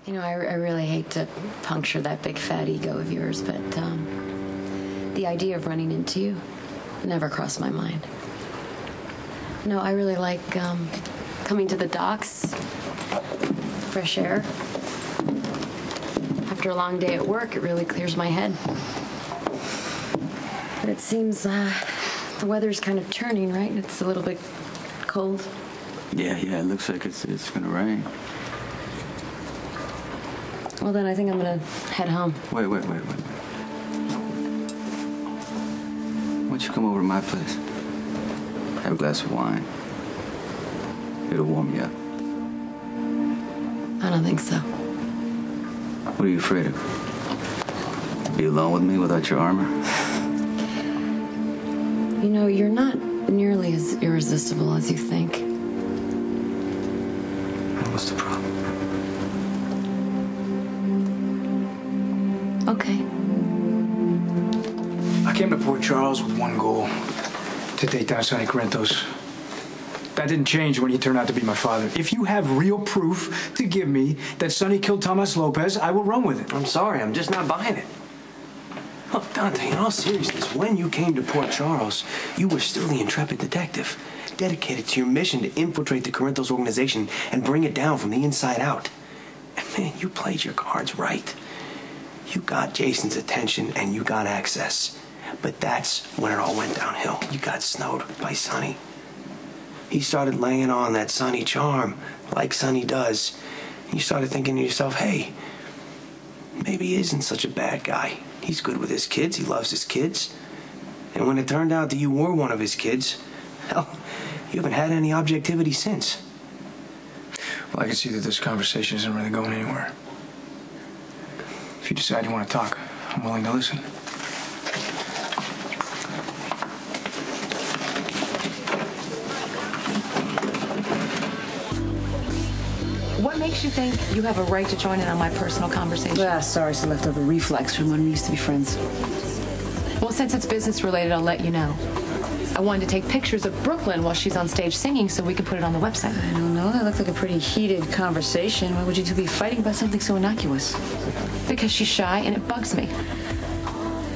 You know, I really hate to puncture that big fat ego of yours, but the idea of running into you never crossed my mind. No, I really like coming to the docks, fresh air. After a long day at work, it really clears my head. But it seems the weather's kind of turning, right? It's a little bit cold. Yeah, it looks like it's gonna rain. Well, then I think I'm gonna head home. Wait. Why don't you come over to my place? Have a glass of wine. It'll warm you up. I don't think so. What are you afraid of? Be alone with me without your armor? You know, you're not nearly as irresistible as you think. What's the problem? Okay. I came to Port Charles with one goal, to take down Sonny Corinthos. That didn't change when he turned out to be my father. If you have real proof to give me that Sonny killed Tomas Lopez, I will run with it. I'm sorry, I'm just not buying it. Look, Dante, in all seriousness, when you came to Port Charles, you were still the intrepid detective, dedicated to your mission to infiltrate the Corinthos organization and bring it down from the inside out. And man, you played your cards right. You got Jason's attention and you got access. But that's when it all went downhill. You got snowed by Sonny. He started laying on that Sonny charm, like Sonny does. And you started thinking to yourself, hey, maybe he isn't such a bad guy. He's good with his kids. He loves his kids. And when it turned out that you were one of his kids, hell, you haven't had any objectivity since. Well, I can see that this conversation isn't really going anywhere. If you decide you want to talk, I'm willing to listen. What makes you think you have a right to join in on my personal conversation? Sorry, it's a leftover reflex from when we used to be friends. Well, since it's business related, I'll let you know. I wanted to take pictures of Brooklyn while she's on stage singing so we can put it on the website. I don't know. That looked like a pretty heated conversation. Why would you two be fighting about something so innocuous? Because she's shy and it bugs me.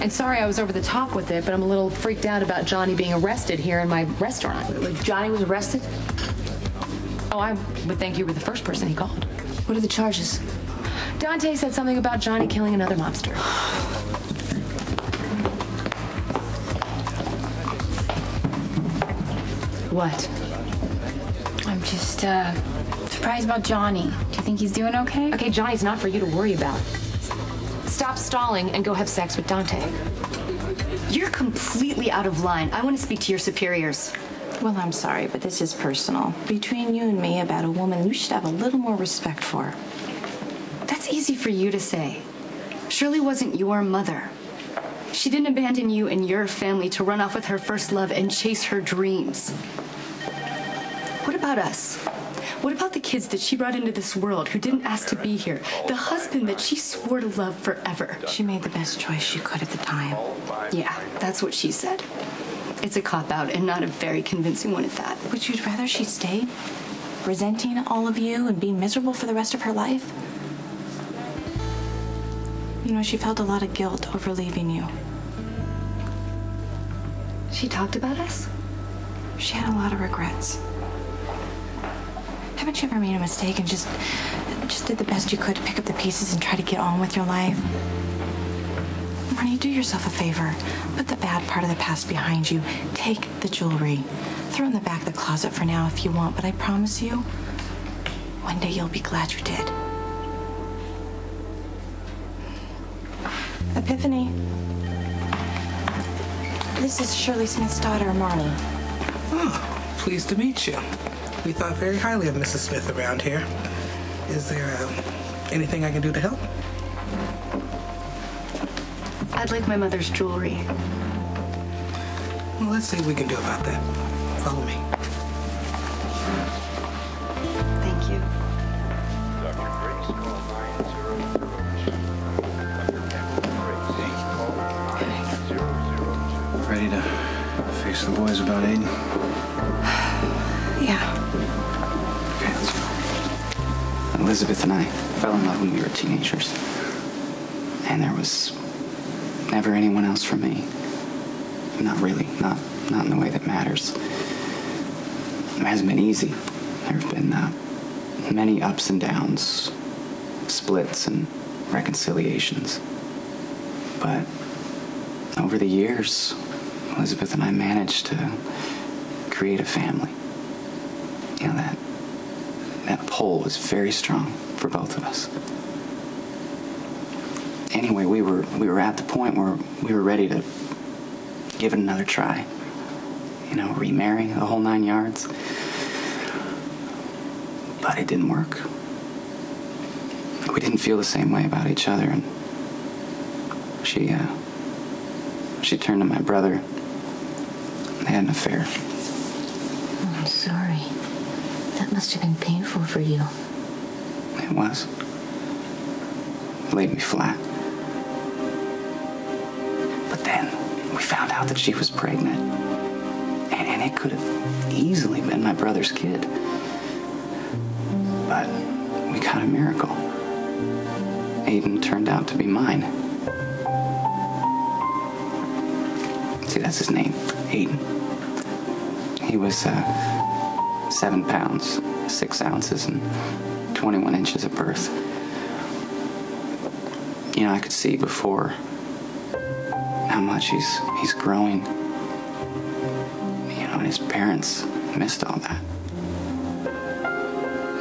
And sorry I was over the top with it, but I'm a little freaked out about Johnny being arrested here in my restaurant. Like Johnny was arrested? Oh, I would think you were the first person he called. What are the charges? Dante said something about Johnny killing another mobster. What? I'm just, surprised about Johnny. Do you think he's doing okay? Okay, Johnny's not for you to worry about. Stop stalling and go have sex with Dante. You're completely out of line. I want to speak to your superiors. Well, I'm sorry, but this is personal. Between you and me about a woman you should have a little more respect for. That's easy for you to say. Shirley wasn't your mother. She didn't abandon you and your family to run off with her first love and chase her dreams. What about us? What about the kids that she brought into this world who didn't ask to be here? The husband that she swore to love forever? She made the best choice she could at the time. Yeah, that's what she said. It's a cop-out and not a very convincing one at that. Would you rather she stayed, resenting all of you and being miserable for the rest of her life? You know, she felt a lot of guilt over leaving you. She talked about us? She had a lot of regrets. Haven't you ever made a mistake and just did the best you could to pick up the pieces and try to get on with your life? Marnie, do yourself a favor. Put the bad part of the past behind you. Take the jewelry. Throw it in the back of the closet for now if you want, but I promise you, one day you'll be glad you did. Epiphany. This is Shirley Smith's daughter, Marnie. Oh, pleased to meet you. We thought very highly of Mrs. Smith around here. Is there anything I can do to help? I'd like my mother's jewelry. Well, let's see what we can do about that. Follow me. Thank you. Ready to face the boys about Aiden? Yeah. Okay, let's go. Now Elizabeth and I fell in love when we were teenagers. And there was never anyone else for me. Not really, not in the way that matters. It hasn't been easy. There have been many ups and downs, splits and reconciliations. But over the years, Elizabeth and I managed to create a family. You know, that pull was very strong for both of us. Anyway, we were at the point where we were ready to give it another try. You know, remarry, the whole 9 yards. But it didn't work. We didn't feel the same way about each other, and she turned to my brother. They had an affair. Oh, I'm sorry. That must have been painful for you. It was. It laid me flat. But then we found out that she was pregnant. And it could have easily been my brother's kid. But we got a miracle. Aiden turned out to be mine. See, that's his name, Aiden. He was 7 pounds, 6 ounces, and 21 inches at birth. You know, I could see before how much he's growing. You know, and his parents missed all that.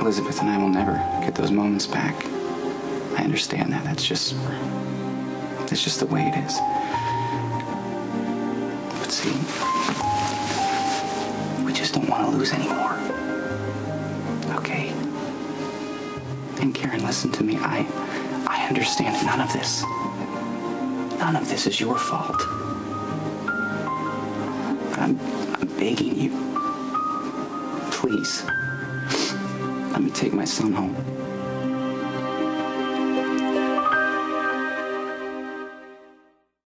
Elizabeth and I will never get those moments back. I understand that. That's just the way it is. But see, we just don't want to lose anymore. Okay? And Karen, listen to me. I understand none of this is your fault. I'm begging you. Please, let me take my son home.